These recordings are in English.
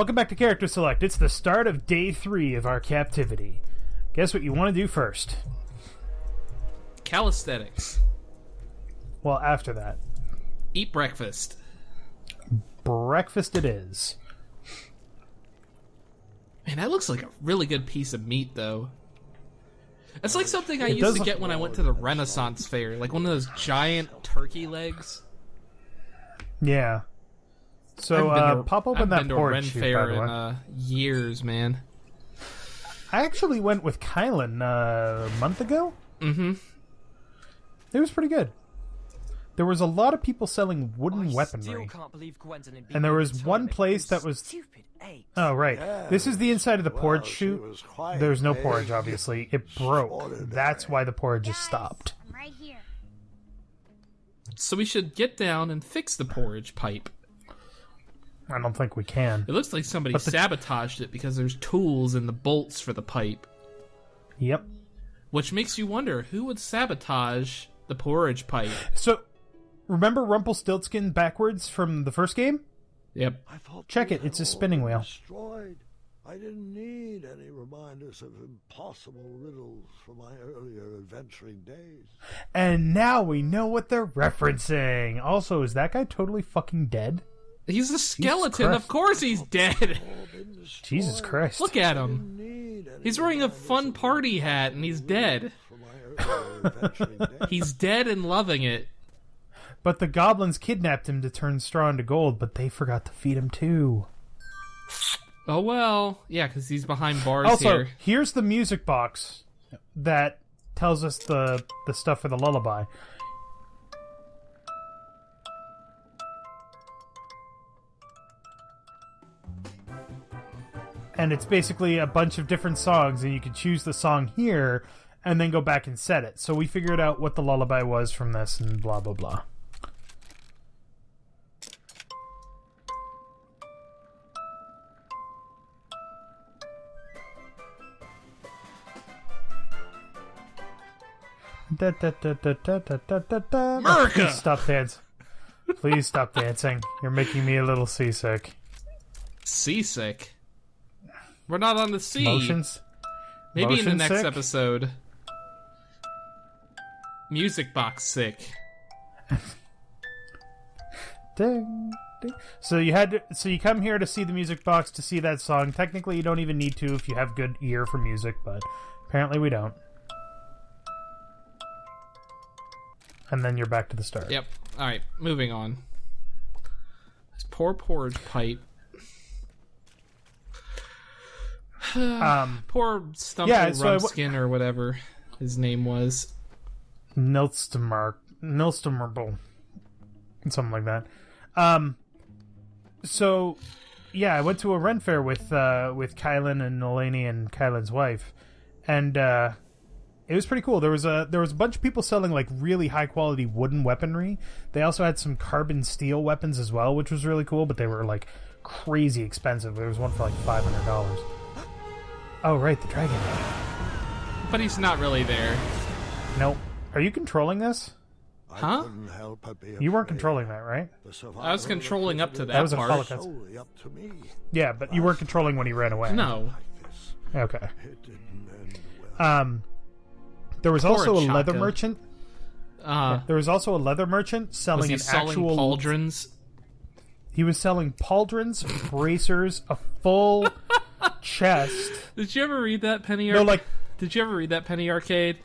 Welcome back to Character Select. It's the start of day 3 of our captivity. Guess what you want to do first? Calisthenics. Well, after that. Eat breakfast. Breakfast it is. Man, that looks like a really good piece of meat, though. It's like something I used to get when I went to the Renaissance Fair. Like one of those giant turkey legs. Yeah. So, pop open that porch. I've been to a Ren Fair in years, man. I actually went with Kylan a month ago. Mm-hmm. It was pretty good. There was a lot of people selling wooden weaponry. And there was one place that was... Oh, right. This is the inside of the porridge chute. There's no porridge, obviously. It broke. That's why the porridge just stopped. I'm right here. So we should get down and fix the porridge pipe. I don't think we can. It looks like somebody sabotaged it because there's tools in the bolts for the pipe. Yep. Which makes you wonder, who would sabotage the porridge pipe? So, remember Rumpelstiltskin backwards from the first game? Yep. Check it, it's a spinning wheel. Destroyed. I didn't need any reminders of impossible riddles from my earlier adventuring days. And now we know what they're referencing. Also, is that guy totally fucking dead? He's a skeleton, of course he's dead. Jesus Christ. Look at him. He's wearing a fun party hat and he's dead. He's dead and loving it. But the goblins kidnapped him to turn straw into gold, but they forgot to feed him too. Oh well, yeah, because he's behind bars also, here. Here's the music box that tells us the stuff for the lullaby. And it's basically a bunch of different songs, and you can choose the song here, and then go back and set it. So we figured out what the lullaby was from this, and blah, blah, blah. America! Please stop dancing. Please stop dancing. You're making me a little seasick. Seasick? We're not on the sea. Motions? Maybe in the Motion next sick? episode. Music box sick. Ding, ding. So you come here to see the music box to see that song. Technically, you don't even need to if you have good ear for music, but apparently we don't. And then you're back to the start. Yep. Alright, moving on. This poor porridge pipe. Poor Stumpy Rumpskin or whatever his name was. Nilstommerble. Something like that. So, yeah, I went to a Ren Fair with Kylan and Nalani and Kylan's wife. And, it was pretty cool. There was a bunch of people selling like really high quality wooden weaponry. They also had some carbon steel weapons as well, which was really cool, but they were like crazy expensive. There was one for like $500. Oh, right, the dragon. But he's not really there. Nope. Are you controlling this? Huh? You weren't controlling that, right? I was controlling up to that, That was a part. Holocaust. Yeah, but you weren't controlling when he ran away. No. Okay. There was also a leather merchant. There was also a leather merchant selling actual pauldrons. He was selling pauldrons, bracers, a full chest. Did you ever read that Penny? Did you ever read that Penny Arcade?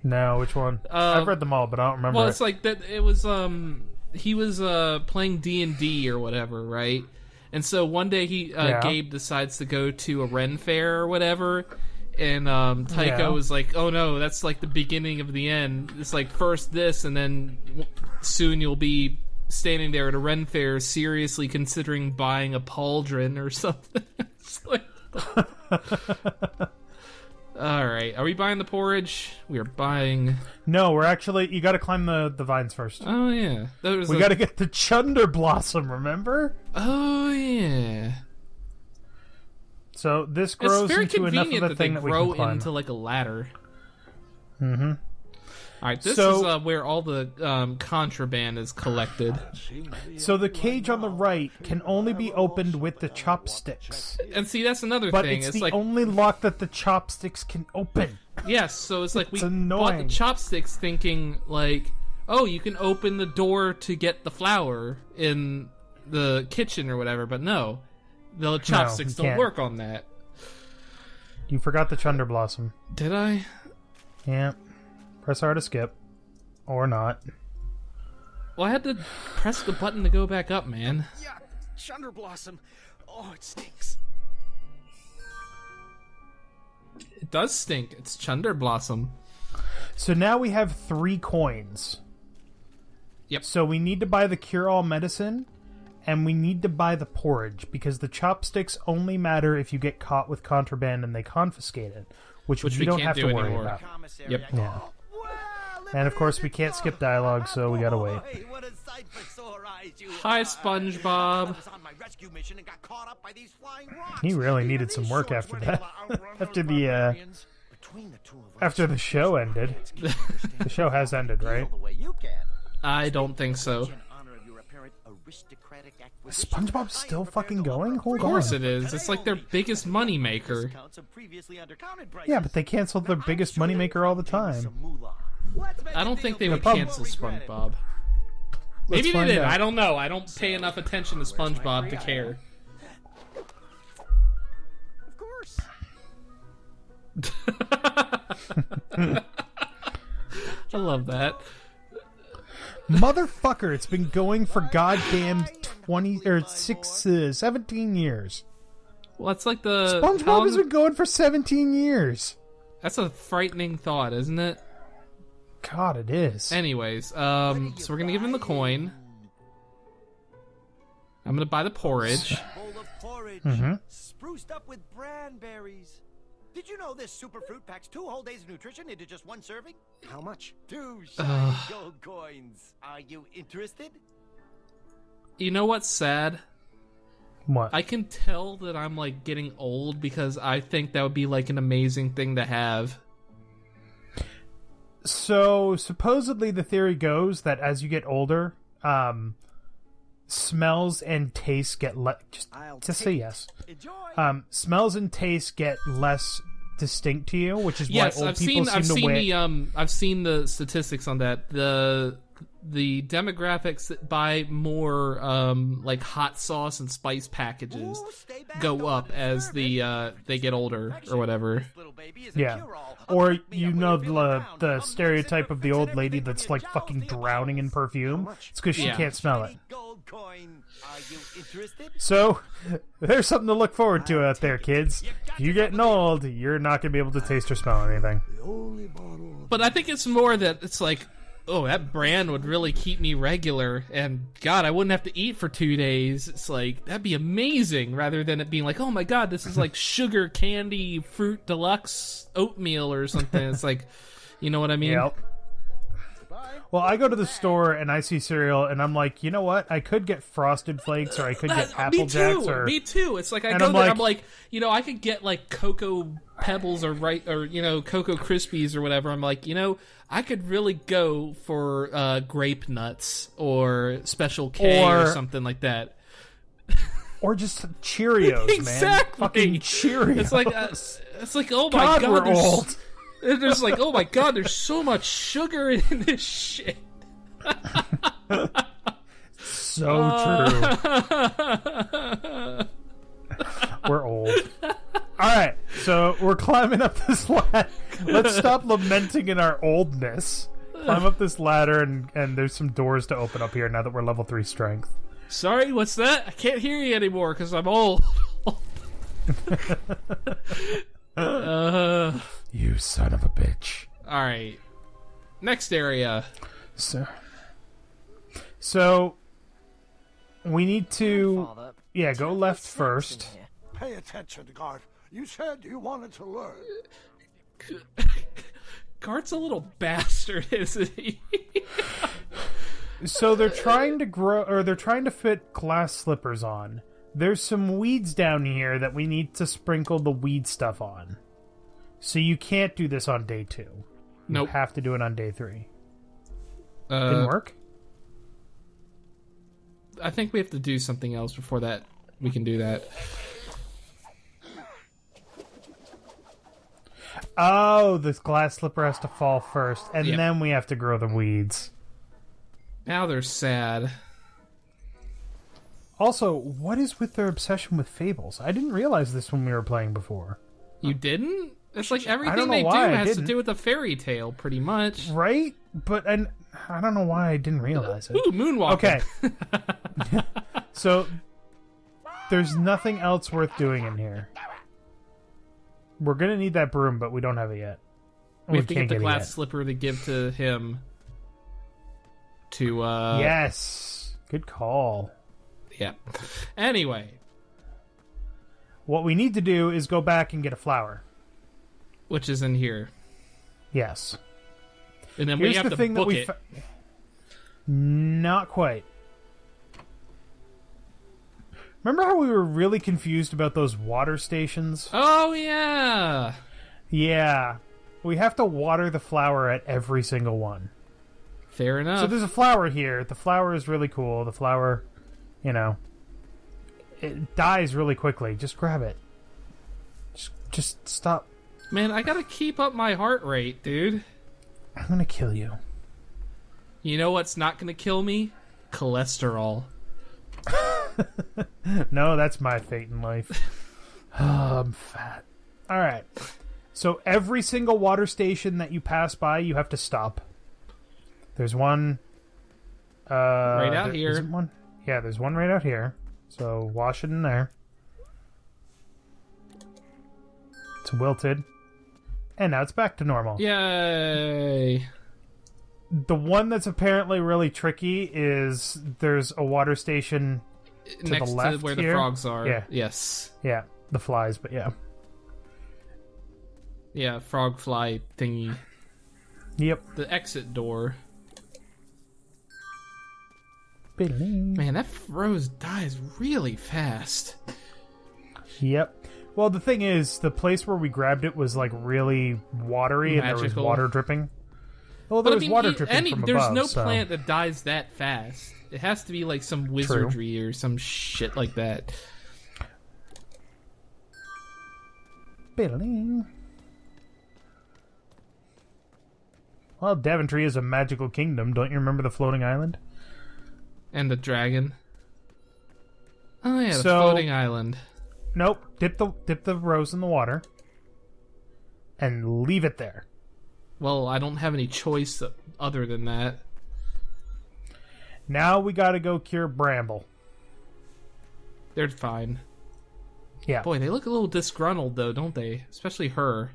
No, which one? I've read them all, but I don't remember. Well, it's like that. It was he was playing D&D or whatever, right? And so one day Gabe decides to go to a Ren Fair or whatever. And Tycho was like, oh no, that's like the beginning of the end. It's like first this, and then soon you'll be standing there at a Ren Fair seriously considering buying a pauldron or something. It's like... Alright, are we buying the porridge? We are buying... No, we're actually... You gotta climb the vines first. Oh yeah. We gotta get the Chunder Blossom, remember? Oh yeah. So this grows into enough of a thing that we can climb. Into like a ladder. Mm-hmm. All right, this is where all the contraband is collected. So the cage on the right can only be opened with the chopsticks. And see, that's another but thing. It's the like, only lock that the chopsticks can open. Yes, so it's like we annoying. bought the chopsticks thinking, like, oh, you can open the door to get the flour in the kitchen or whatever, but no. The chopsticks don't work on that. You forgot the Chunder Blossom. Did I? Yeah. Press R to skip. Or not. Well, I had to press the button to go back up, man. Yeah, Chunder Blossom. Oh, it stinks. It does stink. It's Chunder Blossom. So now we have 3 coins. Yep. So we need to buy the cure-all medicine, and we need to buy the porridge, because the chopsticks only matter if you get caught with contraband and they confiscate it, which we don't have to worry about. Yep. Yeah. And of course we can't skip dialogue, so we gotta wait. Hi, SpongeBob. He really needed some work after that. After the show ended. The show has ended, right? I don't think so. Is SpongeBob still fucking going? Hold on. Of course it is. It's like their biggest moneymaker. Yeah, but they canceled their biggest moneymaker all the time. I don't think they would cancel SpongeBob. Maybe they did. I don't know. I don't pay enough attention to SpongeBob to care. Of course. I love that. Motherfucker, it's been going for goddamn 17 years. Well, that's like the... SpongeBob has been going for 17 years. That's a frightening thought, isn't it? God, it is. Anyways, so we're gonna give him the coin. I'm gonna buy the porridge. Bowl of porridge, spruced up with branberries. Did you know this super fruit packs 2 whole days of nutrition into just 1 serving? How much? 2 shiny gold coins. Are you interested? You know what's sad? What? I can tell that I'm like getting old because I think that would be like an amazing thing to have. So supposedly the theory goes that as you get older, smells and tastes get just say yes. Smells and tastes get less distinct to you, which is why old people seem to win. I've seen the statistics on that. The demographics that buy more like hot sauce and spice packages go up as they get older or whatever. Yeah. Or the stereotype of the old lady that's like fucking drowning in perfume. It's because she can't smell it. So there's something to look forward to out there, kids. If you're getting old, you're not going to be able to taste or smell anything. But I think it's more that it's like, oh, that brand would really keep me regular, and God, I wouldn't have to eat for 2 days. It's like, that'd be amazing, rather than it being like, oh my God, this is like sugar candy fruit deluxe oatmeal or something. It's like, you know what I mean? Yep. Well, I go to the store and I see cereal and I'm like, you know what? I could get Frosted Flakes or I could get Apple Jacks. Me too. It's like I go there, I'm like, you know, I could get like Cocoa Pebbles or you know, Cocoa Krispies or whatever. I'm like, you know, I could really go for Grape Nuts or Special K or something like that. Or just Cheerios, man. Exactly. Fucking Cheerios. It's like, oh my God, we're old. There's like, oh my God, there's so much sugar in this shit. So true. We're old. Alright, so we're climbing up this ladder. Let's stop lamenting in our oldness. Climb up this ladder, and there's some doors to open up here now that we're level 3 strength. Sorry, what's that? I can't hear you anymore because I'm old. You son of a bitch. Alright. Next area. So we need to go left first. Pay attention, Gart. You said you wanted to learn. Gart's a little bastard, isn't he? So they're trying to fit glass slippers on. There's some weeds down here that we need to sprinkle the weed stuff on. So you can't do this on day 2. Nope. You have to do it on day 3. Uh, Didn't work? I think we have to do something else before that. We can do that. Oh, this glass slipper has to fall first, and then we have to grow the weeds. Now they're sad. Also, what is with their obsession with fables? I didn't realize this when we were playing before. You didn't? It's like everything know they do why I has to didn't. do with a fairy tale, pretty much. Right? But I don't know why I didn't realize it. Ooh, moonwalking. Okay. So, there's nothing else worth doing in here. We're going to need that broom, but we don't have it yet. We have to can't get the it glass yet. slipper to give to him. To, Yes. Good call. Yeah. Anyway. What we need to do is go back and get a flower. Which is in here. Yes. And then Here's we have the to thing book that we it. Not quite. Remember how we were really confused about those water stations? Oh, yeah. Yeah. We have to water the flower at every single one. Fair enough. So there's a flower here. The flower is really cool. The flower, it dies really quickly. Just grab it. Just stop. Man, I gotta keep up my heart rate, dude. I'm gonna kill you. You know what's not gonna kill me? Cholesterol. No, that's my fate in life. Oh, I'm fat. All right. So every single water station that you pass by, you have to stop. There's one. Right out Is here. it one? Yeah, there's one right out here. So wash it in there. It's wilted. And now it's back to normal. Yay. The one that's apparently really tricky is there's a water station Next the left to where here? the frogs are. Yeah. Yes. Yeah, the flies, but yeah. Yeah, frog fly thingy. Yep. The exit door. Yep. Man, that rose dies really fast. Well, the thing is, the place where we grabbed it was like really watery, and there was Magical. water dripping. Well, there was water dripping from there's above. no so. plant that dies that fast. It has to be like some wizardry or some shit like that. Well, Daventry is a magical kingdom. Don't you remember the floating island? And the dragon. Oh yeah, the So- floating island. Nope. Dip the rose in the water, and leave it there. Well, I don't have any choice other than that. Now we gotta go cure Bramble. They're fine. Yeah. Boy, they look a little disgruntled though, don't they? Especially her.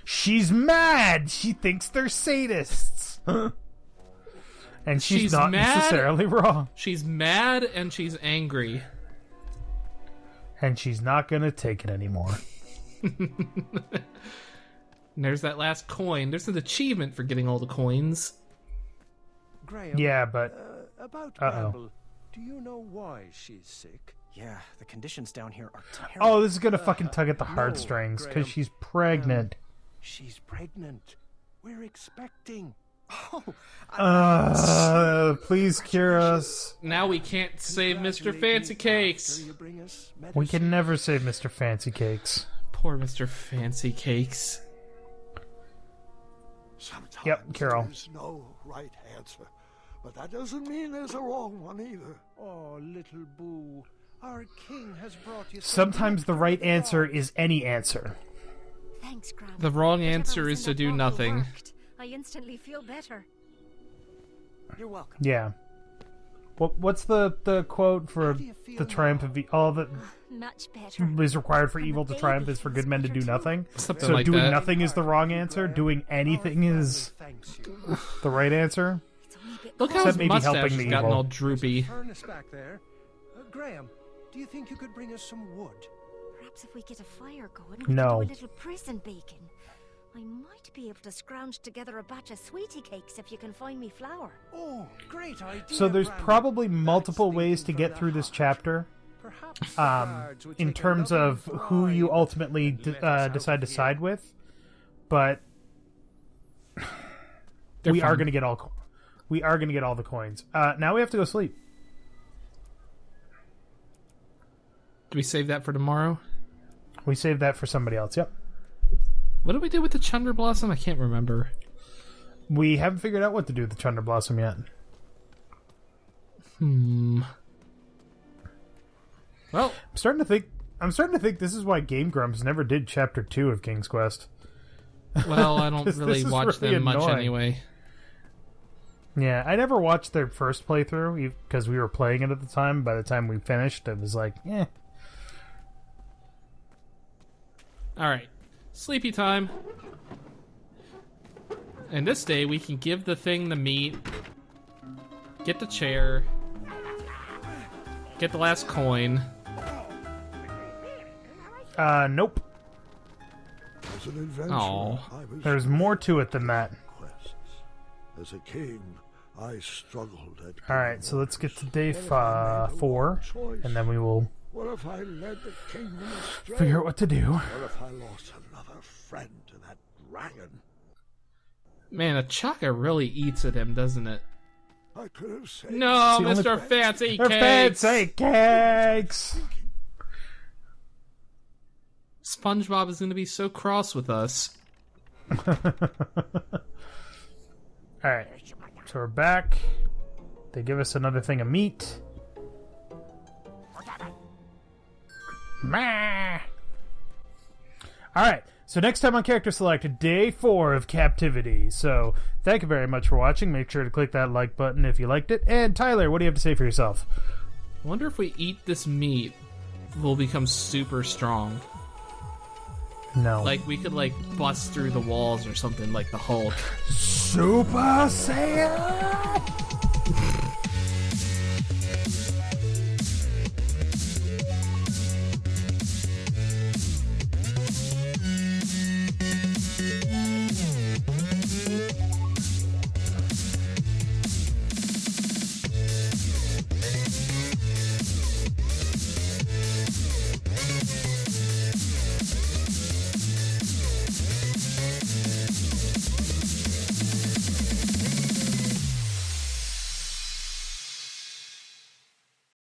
She's mad! She thinks they're sadists! And she's not mad. necessarily wrong. She's mad and she's angry. And she's not gonna take it anymore. And there's that last coin. There's an achievement for getting all the coins. Graham, Yeah, but... about Uh-oh. Bramble, do you know why she's sick? Yeah, the conditions down here are terrible. Oh, this is gonna fucking tug at the heartstrings, because Graham. she's pregnant. She's pregnant. We're expecting. Please cure us. Now we can't save Mr. Fancy Cakes. After you bring us We can medicine. never save Mr. Fancy Cakes. Poor Mr. Fancy Cakes. Sometimes Yep, Carol. there's no right answer, but that doesn't mean there's a wrong one either. Oh, little Boo, our king has brought you. Sometimes the right answer is any answer. Thanks, Grandma. The wrong Whatever answer was is in to do that bottle nothing. worked. I instantly feel better. You're welcome. Yeah. What's the quote for do you feel the triumph of all that Much better. is required for evil to triumph is for good men to do nothing? Something So like doing that. nothing is the wrong answer? Doing anything is Thanks you. the right answer? It's a wee bit Look how cold. his Except maybe mustache helping has the gotten evil. all droopy. Furnace back there. Graham, do you think you could bring us some wood? Perhaps if we get a fire going, we No. can do a little prison baking. I might be able to scrounge together a batch of sweetie cakes if you can find me flour. Oh, great idea. So there's Brandon. probably multiple That's ways to thinking get from through the this heart. chapter, Perhaps the guards would in take a terms lovely of who you bribe ultimately and let us out decide to here. side with. But we are going to get all the coins. Now we have to go sleep. Do we save that for tomorrow? We save that for somebody else. Yep. What did we do with the Chunder Blossom? I can't remember. We haven't figured out what to do with the Chunder Blossom yet. Well, I'm starting to think this is why Game Grumps never did Chapter 2 of King's Quest. Well, I don't really watch them much anyway. Yeah, I never watched their first playthrough because we were playing it at the time. By the time we finished, it was like, eh. Alright, sleepy time. And this day we can give the thing the meat, get the chair, get the last coin. Nope. As an adventurer, Aww. There's more to it than that. quests. As a king, I struggled at. Alright, so let's get to day 4, and then we will What if I led the kingdom astray? figure out what to do. What if I lost another friend to that dragon? Man, a Chaka really eats at him, doesn't it? I could have saved. No, It's the Mr. only- Fancy They're Cakes! fancy cakes! SpongeBob is going to be so cross with us. Alright, so we're back. They give us another thing of meat. Alright, so next time on Character Select, day 4 of Captivity. So, thank you very much for watching. Make sure to click that like button if you liked it. And Tyler, what do you have to say for yourself? I wonder if we eat this meat, we'll become super strong. No. Like, we could, like, bust through the walls or something like the Hulk. Super Saiyan!